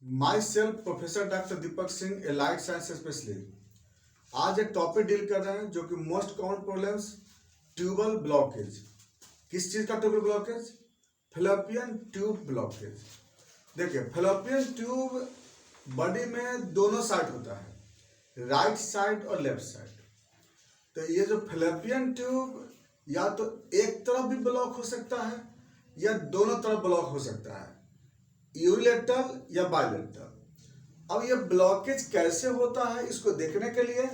My self professor doctor Deepak Singh, allied science specialist. आज एक topic deal कर रहे हैं जो कि most common problems, tubal blockage. किस चीज का tubal blockage? Fallopian tube blockage. देखिए, फैलोपियन ट्यूब बॉडी में दोनों साइड होता है, राइट साइड और लेफ्ट साइड। तो ये जो फैलोपियन ट्यूब या तो एक तरफ भी ब्लॉक हो सकता है या दोनों तरफ ब्लॉक हो सकता है, यूनिलेटरल या बायलेटरल। अब ये ब्लॉकेज कैसे होता है, इसको देखने के लिए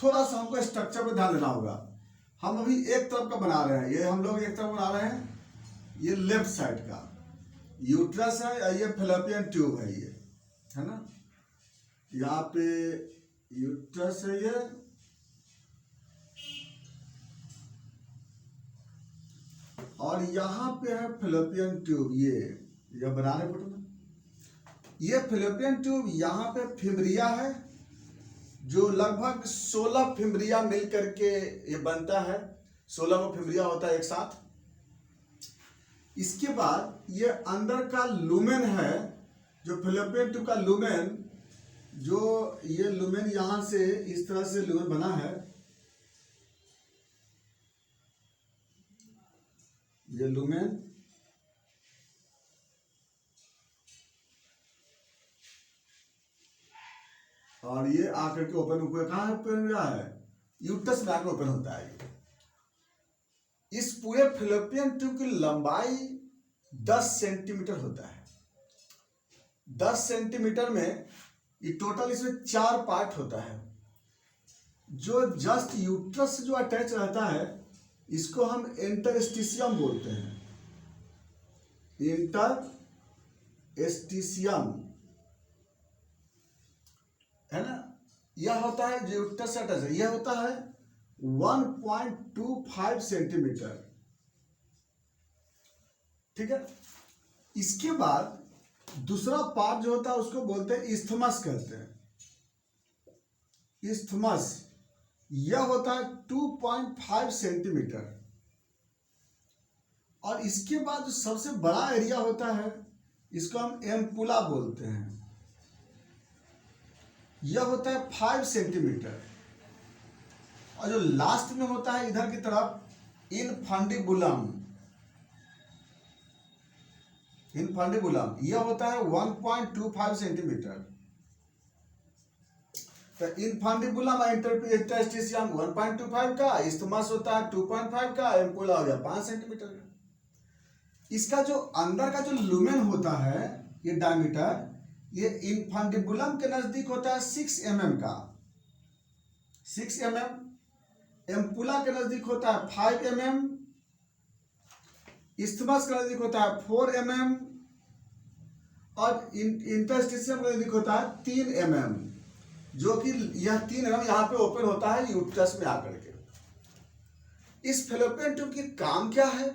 थोड़ा सा हमको स्ट्रक्चर पे ध्यान देना होगा। हम अभी एक तरफ का बना रहे हैं, ये हम लोग एक तरफ बना रहे हैं, ये लेफ्ट साइड का यूट्रस है या ये फैलोपियन ट्यूब है, ये है ना। यहाँ पे यूट्रस है ये, और यहाँ पे है फैलोपियन ट्यूब। ये बना रहे फोटो में, ये फैलोपियन ट्यूब। यहाँ पे फिब्रिया है जो लगभग 16 फिब्रिया मिल करके ये बनता है। 16 को फिब्रिया होता है एक साथ। इसके बाद ये अंदर का लुमेन है, जो फैलोपियन ट्यूब का लुमेन, जो ये लुमेन यहाँ से इस तरह से लुमेन बना है, ये लुमेन। और ये आकर के ओपन हुआ, कहाँ ओपन हुआ है? यूट्रस में आकर ओपन होता है। इस पूरे फैलोपियन ट्यूब की लंबाई 10 सेंटीमीटर होता है। 10 सेंटीमीटर में ये टोटल इसमें 4 पार्ट होता है। जो जस्ट यूट्रस से जो अटैच रहता है, इसको हम इंटरस्टिशियम बोलते हैं। इंटरस्टिशियम है ना। यह होता है जो यूट्रस से अटैच है, यह होता है 1.25 सेंटीमीटर। ठीक है। इसके बाद दूसरा पार्ट जो होता है उसको बोलते हैं इस्थमस कहते हैं। इस्थमस यह होता है 2.5 सेंटीमीटर। और इसके बाद जो सबसे बड़ा एरिया होता है, इसको हम एम्पुला बोलते हैं। यह होता है 5 सेंटीमीटर। और जो लास्ट में होता है इधर की तरफ, इनफंडिबुलम। इनफंडिबुलम यह होता है 1.25 सेंटीमीटर। तो इनफंडिबुलम इंटरस्टिशियम 1.25 का, इस्थमस होता है 2.5 का, एम्पुला हो गया 5 सेंटीमीटर का। इसका जो अंदर का जो लुमेन होता है, ये डायमीटर, ये इनफंडिबुलम के नजदीक होता है 6 mm का, 6 mm। एम्पुला के नजदीक होता है 5 mm। इस्थमस के नजदीक होता है 4 mm। और इंटरस्टिशियम के नजदीक होता है 3 mm, जो कि यह 3 mm यहाँ पे ओपन होता है यूट्रस में आकर के। इस फैलोपियन ट्यूब की काम क्या है?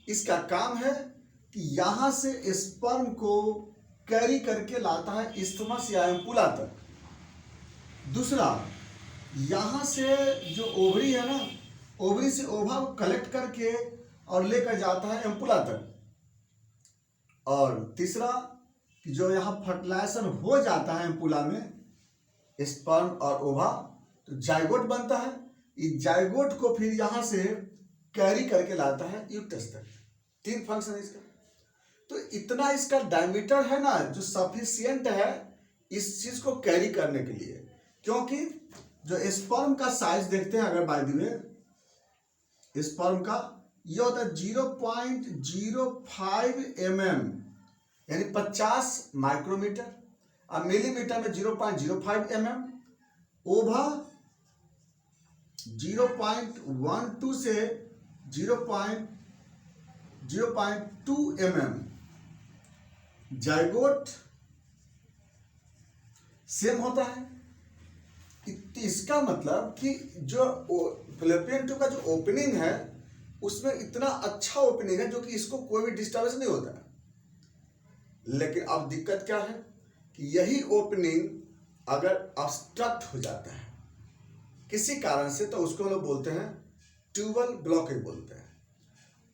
इसका काम है कि यहां से स्पर्म को कैरी करके लाता है इस्थमस या एम्पुला तक। दूसरा, यहां से जो ओवरी है ना, ओवरी से ओवा को कलेक्ट करके और लेकर जाता है एम्पुला तक। और तीसरा, जो यहाँ फर्टिलाइजेशन हो जाता है एम्पुला में, स्पर्म और ओवा, तो जाइगोट बनता है। इस जाइगोट को फिर यहां से कैरी करके लाता है यूट्रस तक। 3 फंक्शन इसका। तो इतना इसका डायमीटर है ना, जो सफिशियंट है इस चीज को कैरी करने के लिए। क्योंकि जो स्पर्म का साइज देखते हैं, अगर बाय द वे स्पर्म का ये होता है 0.05 mm, यानी 50 माइक्रोमीटर। और मिलीमीटर में 0.05 mm। ओवा 0.12 से 0.2 mm। जाइगोट सेम होता है। इसका मतलब कि जो फैलोपियन ट्यूब का जो ओपनिंग है, उसमें इतना अच्छा ओपनिंग है जो कि इसको कोई भी डिस्टर्बेंस नहीं होता है। लेकिन अब दिक्कत क्या है कि यही ओपनिंग अगर ऑब्स्ट्रक्ट हो जाता है किसी कारण से, तो उसको हम लोग बोलते हैं ट्यूबल ब्लॉकेज बोलते हैं।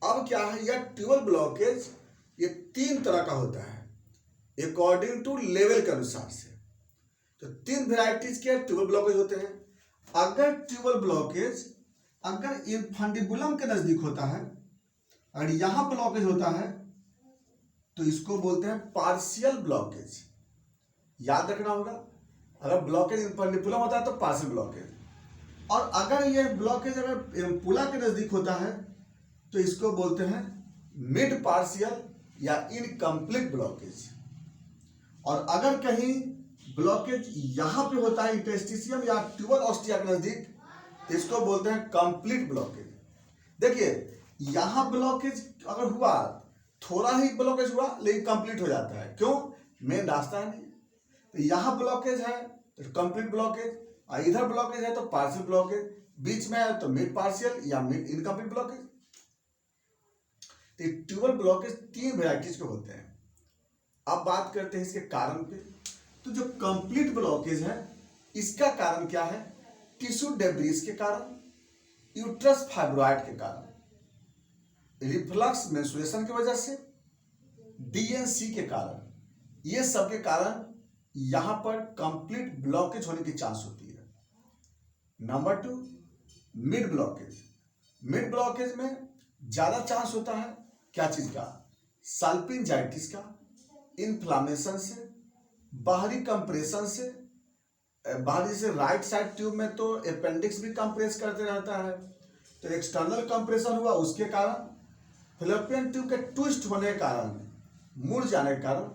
अब क्या है, यह ट्यूबल ब्लॉकेज ये 3 तरह का होता है। अकॉर्डिंग टू लेवल के अनुसार से। तो 3 वेराइटीज के ट्यूबल ब्लॉकेज होते हैं। अगर ट्यूबल ब्लॉकेज अगर इन्फंडिबुलम के नजदीक होता है और यहां ब्लॉकेज होता है तो इसको बोलते हैं पार्शियल ब्लॉकेज। याद रखना होगा, अगर ब्लॉकेज इन्फंडिबुलम होता है तो पार्शियल ब्लॉकेज, और अगर ये ब्लॉकेज अगर एम्पुला के नजदीक होता है तो इसको बोलते हैं मिड पार्शियल या इनकम्प्लीट ब्लॉकेज। और अगर कहीं ब्लॉकेज यहां पे होता है इंटरस्टिशियम या ट्यूबल ऑस्टिया के नजदीक तो इसको बोलते हैं कंप्लीट ब्लॉकेज। देखिए यहां ब्लॉकेज अगर हुआ, थोड़ा ही ब्लॉकेज हुआ लेकिन कंप्लीट हो जाता है, क्यों? मेन रास्ता है नहीं। तो यहां ब्लॉकेज है तो कंप्लीट ब्लॉकेज, और इधर ब्लॉकेज है तो पार्शियल ब्लॉकेज, बीच में है तो मिड पार्शियल या मिड इनकम्प्लीट ब्लॉकेज। तो ट्यूबल ब्लॉकेज 3 वेराइटीज के होते हैं। अब बात करते हैं इसके कारण पे। तो जो कंप्लीट ब्लॉकेज है इसका कारण क्या है? टिश्यू डेब्रीज के कारण, यूट्रस फाइब्रॉइड के कारण, रिफ्लक्स मेंस्ट्रुएशन की वजह से, डीएनसी के कारण, ये सब के कारण यहां पर कंप्लीट ब्लॉकेज होने की चांस होती है। Number 2, mid blockage. Mid blockage में ज्यादा चांस होता है क्या चीज का? साल्पिंजाइटिस का, इन्फ्लामेशन से, बाहरी कंप्रेशन से। बाहरी से राइट साइड ट्यूब में तो अपेंडिक्स भी कंप्रेस करते रहता है, तो एक्सटर्नल कंप्रेशन हुआ उसके कारण, फैलोपियन ट्यूब के ट्विस्ट होने के कारण, मुड़ जाने के कारण,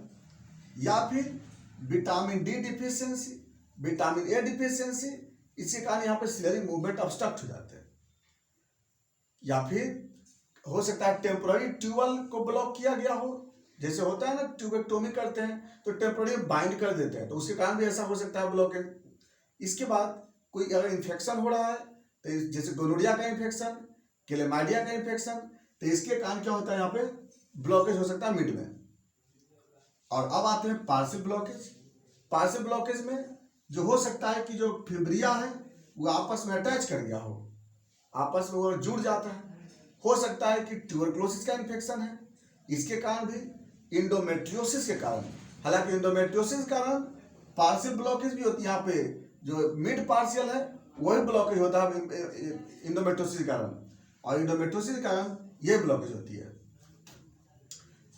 या फिर vitamin D deficiency, vitamin A deficiency, इसी कारण यहाँ पे सिलरी मूवमेंट ऑब्स्ट्रक्ट हो जाते हैं। या फिर हो सकता है टेम्पोररी ट्यूबल को ब्लॉक किया गया हो, जैसे होता है ना ट्यूबेक्टोमी करते हैं तो टेम्पोररी बाइंड कर देते हैं, तो उसके कारण भी ऐसा हो सकता है ब्लॉकेज। इसके बाद कोई अगर इन्फेक्शन हो रहा है तो जैसे गोनोरिया का इन्फेक्शन, क्लेमाइडिया का इन्फेक्शन, तो इसके कारण क्या होता है यहाँ पे ब्लॉकेज हो सकता है मिड में। और अब आते हैं पार्शियल ब्लॉकेज। पार्शियल ब्लॉकेज में जो हो सकता है कि जो फिब्रिया है वो आपस में अटैच कर गया हो, आपस में वो जुड़ जाता है। हो सकता है कि ट्यूबरकुलोसिस का इन्फेक्शन है, इसके कारण भी, इंडोमेट्रियोसिस के कारण। हालांकि इंडोमेट्रियोसिस के कारण पार्शियल ब्लॉकेज भी होती है, यहाँ पे जो मिड पार्शियल है वही ब्लॉकेज होता है इंडोमेट्रियोसिस के कारण, और इंडोमेट्रियोसिस के कारण ये ब्लॉकेज होती है।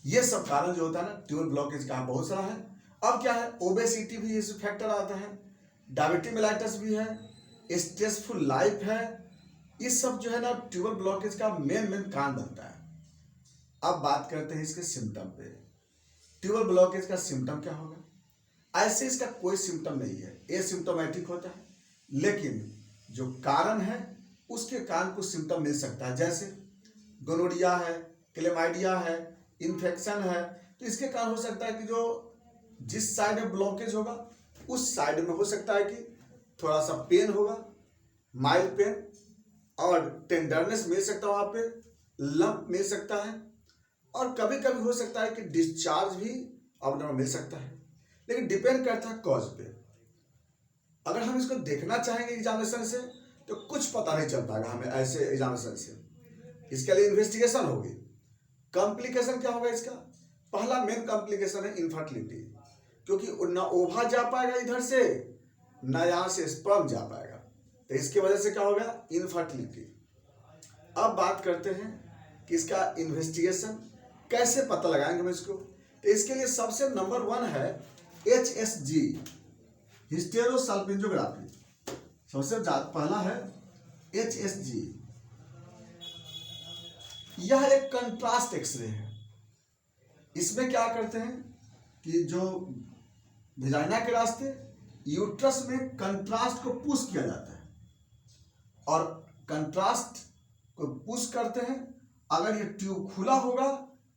ये सब कारण जो होता है ना ट्यूबल ब्लॉकेज का बहुत सारा है। अब क्या है, ओबेसिटी भी इस फैक्टर आता है, डायबिटीज मेलाइटस भी है, स्ट्रेसफुल लाइफ है, इस सब जो है ना ट्यूबल ब्लॉकेज का मेन कारण बनता है। अब बात करते हैं इसके सिम्टम पे। ट्यूबल ब्लॉकेज का सिम्टम क्या होगा? ऐसे इसका कोई सिम्टम नहीं है, एसिम्टोमेटिक होता है, लेकिन जो कारण है उसके कारण कुछ सिम्टम मिल सकता है, जैसे गोनोरिया है, क्लेमाइडिया है, इन्फेक्शन है, तो इसके कारण हो सकता है कि जो जिस साइड में ब्लॉकेज होगा उस साइड में हो सकता है कि थोड़ा सा पेन होगा, माइल्ड पेन, और टेंडरनेस मिल सकता है, वहाँ पे लंप मिल सकता है, और कभी कभी हो सकता है कि डिस्चार्ज भी अब मिल सकता है, लेकिन डिपेंड करता है कॉज पे। अगर हम इसको देखना चाहेंगे एग्जामिनेशन से तो कुछ पता नहीं चल पाएगा हमें ऐसे एग्जामिनेशन से। इसके लिए इन्वेस्टिगेशन होगी। कॉम्प्लिकेशन क्या होगा इसका? पहला मेन कॉम्प्लिकेशन है इनफर्टिलिटी, क्योंकि ना ओवा जा पाएगा इधर से, ना यहाँ से स्पर्म जा पाएगा, तो इसकी वजह से क्या होगा? इनफर्टिलिटी। अब बात करते हैं कि इसका इन्वेस्टिगेशन कैसे पता लगाएंगे हम इसको। तो इसके लिए सबसे नंबर 1 है HSG, हिस्टेरोसाल्पिंजोग्राफी। सबसे पहला है HSG। यह एक कंट्रास्ट एक्सरे है। इसमें क्या करते हैं कि जो वेजाइना के रास्ते यूट्रस में कंट्रास्ट को पुश किया जाता है, और कंट्रास्ट को पुश करते हैं। अगर ये ट्यूब खुला होगा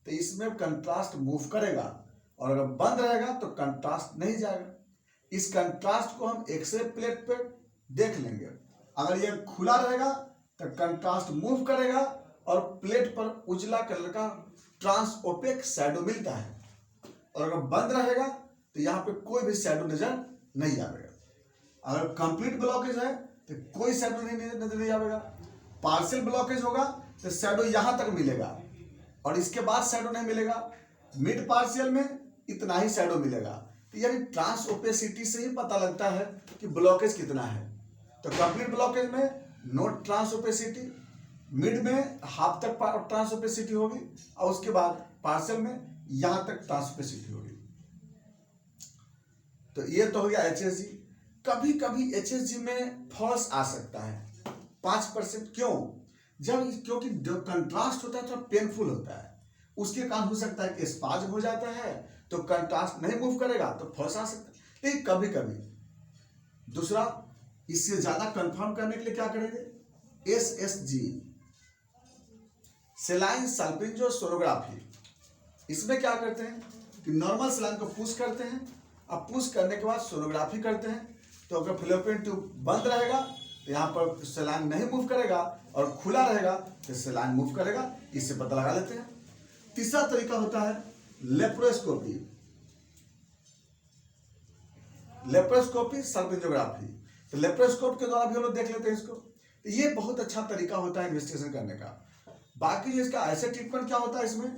तो इसमें कंट्रास्ट मूव करेगा, और अगर बंद रहेगा तो कंट्रास्ट नहीं जाएगा। इस कंट्रास्ट को हम एक्सरे प्लेट पे देख लेंगे। अगर ये खुला रहेगा तो कंट्रास्ट मूव करेगा और प्लेट पर उजला कलर का ट्रांस ओपेक शैडो मिलता है, और अगर बंद रहेगा तो यहाँ पे कोई भी शैडो नजर नहीं आएगा। अगर कंप्लीट ब्लॉकेज है तो कोई शैडो नजर नहीं आएगा। पार्शियल ब्लॉकेज होगा तो शैडो यहाँ तक मिलेगा और इसके बाद शैडो नहीं मिलेगा। मिड पार्शियल में इतना ही शैडो मिलेगा। तो यानी ट्रांस ओपेसिटी से ही पता लगता है कि ब्लॉकेज कितना है। तो कंप्लीट ब्लॉकेज में नो ट्रांस ओपेसिटी, मिड में हाफ तक ट्रांस ओपेसिटी होगी और उसके बाद पार्शियल में यहां तक ट्रांस ओपेसिटी होगी। तो ये तो हो गया HSG। कभी कभी HSG में फॉल्स आ सकता है 5%। क्यों? क्योंकि जो कंट्रास्ट होता है थोड़ा पेनफुल होता है, उसके कारण हो सकता है कि स्पाज्म हो जाता है, तो कंट्रास्ट नहीं मूव करेगा तो फॉल्स आ सकता है। लेकिन कभी कभी दूसरा, इससे ज्यादा कंफर्म करने के लिए क्या करेंगे, SSG, सेलाइन सल्पिंजोसोनोग्राफी। इसमें क्या करते हैं कि नॉर्मल सेलाइन को पुश करते हैं, अब पुश करने के बाद सोनोग्राफी करते हैं। तो अगर फ्लोपियन ट्यूब बंद रहेगा तो यहाँ पर सेलाइन नहीं मूव करेगा, और खुला रहेगा तो सेलाइन मूव करेगा। इससे पता लगा लेते हैं। तीसरा तरीका होता है लेप्रोस्कोपी, लेप्रोस्कोपी सल्पिंजोग्राफी। तो लेप्रोस्कोप के द्वारा भी हम लोग देख लेते हैं इसको। तो ये बहुत अच्छा तरीका होता है इन्वेस्टिगेशन करने का। बाकी इसका ऐसे ट्रीटमेंट क्या होता है इसमें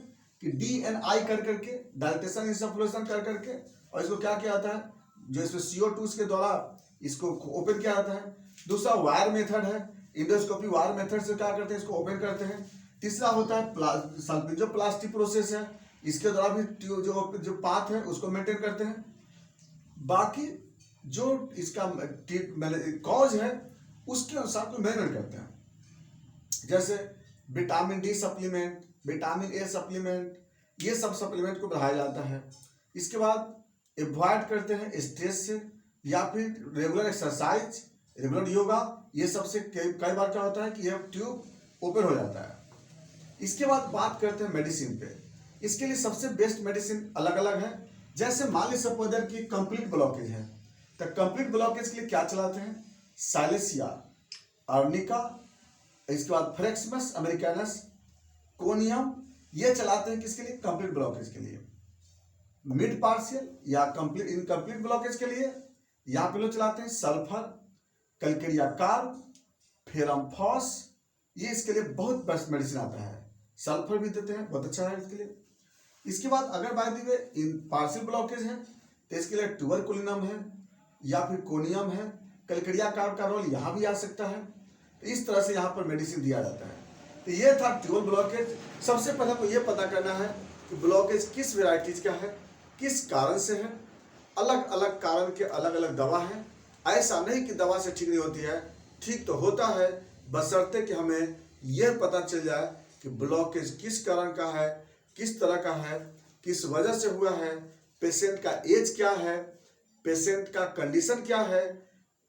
कि DNI कर करके, डायलेटेशन इंसफ्लोरेशन कर करके, और इसको क्या किया जाता है, जो इसमें CO2 के द्वारा इसको ओपन किया जाता है। दूसरा वायर मेथड है, इंडोस्कोपी वायर मेथड से क्या करते हैं, इसको ओपन करते हैं। तीसरा होता है सल्पिंजोप्लास्टी प्रोसेस है, इसके द्वारा भी जो पाथ है उसको मेंटेन करते हैं। बाकी जो इसका कॉज है उसके अनुसार को मेजर करते हैं, जैसे vitamin D supplement, vitamin A supplement, ये सब सप्लीमेंट को बढ़ाया जाता है। इसके बाद अवॉइड करते हैं स्ट्रेस से, या फिर रेगुलर एक्सरसाइज, रेगुलर योगा, ये सबसे कई बार क्या होता है कि यह ट्यूब ओपन हो जाता है। इसके बाद बात करते हैं मेडिसिन पे। इसके लिए सबसे बेस्ट मेडिसिन अलग अलग है। जैसे मान ली सपोज की कंप्लीट ब्लॉकेज है, तो कंप्लीट ब्लॉकेज के लिए क्या चलाते हैं, साइलेसिया, अर्निका, इसके बाद फ्रेक्समस अमेरिकानस, कोनियम, ये चलाते हैं किसके लिए, कंप्लीट ब्लॉकेज के लिए। मिड पार्शियल या कंप्लीट इनकम्प्लीट ब्लॉकेज के लिए यहाँ पे लोग चलाते हैं sulphur, calcarea carb, ferrum phos, ये इसके लिए बहुत बेस्ट मेडिसिन आता है। सल्फर भी देते हैं, बहुत अच्छा है इसके लिए। इसके बाद अगर बात दी गई इन पार्शियल ब्लॉकेज है तो इसके लिए ट्यूबरकुलिनम है या फिर कोनियम है, कैलकेरिया कार्ब का रोल यहाँ भी आ सकता है। तो इस तरह से यहाँ पर मेडिसिन दिया जाता है। तो ये था ट्यूबल ब्लॉकेज। सबसे पहले तो ये पता करना है कि ब्लॉकेज किस वेराइटीज का है, किस कारण से है। अलग अलग कारण के अलग अलग दवा है। ऐसा नहीं कि दवा से ठीक नहीं होती है, ठीक तो होता है, बशर्ते कि हमें यह पता चल जाए कि ब्लॉकेज किस कारण का है, किस तरह का है, किस वजह से हुआ है, पेशेंट का एज क्या है, पेशेंट का कंडीशन क्या है,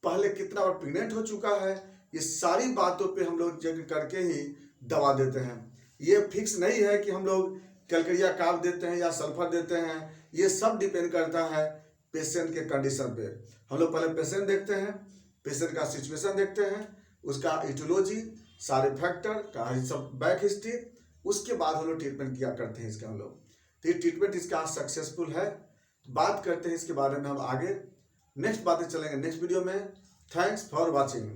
पहले कितना बार प्रेग्नेंट हो चुका है। ये सारी बातों पे हम लोग चेक करके ही दवा देते हैं। ये फिक्स नहीं है कि हम लोग कैलकेरिया कार्ब देते हैं या सल्फर देते हैं, ये सब डिपेंड करता है पेशेंट के कंडीशन पे। हम लोग पहले पेशेंट देखते हैं, पेशेंट का सिचुएशन देखते हैं, उसका इटियोलॉजी, सारे फैक्टर का सब बैक हिस्ट्री, उसके बाद हम लोग ट्रीटमेंट किया करते हैं इसका हम लोग। तो ये ट्रीटमेंट इसका सक्सेसफुल है। बात करते हैं इसके बारे में हम आगे, नेक्स्ट बातें चलेंगे नेक्स्ट वीडियो में। Thanks for watching.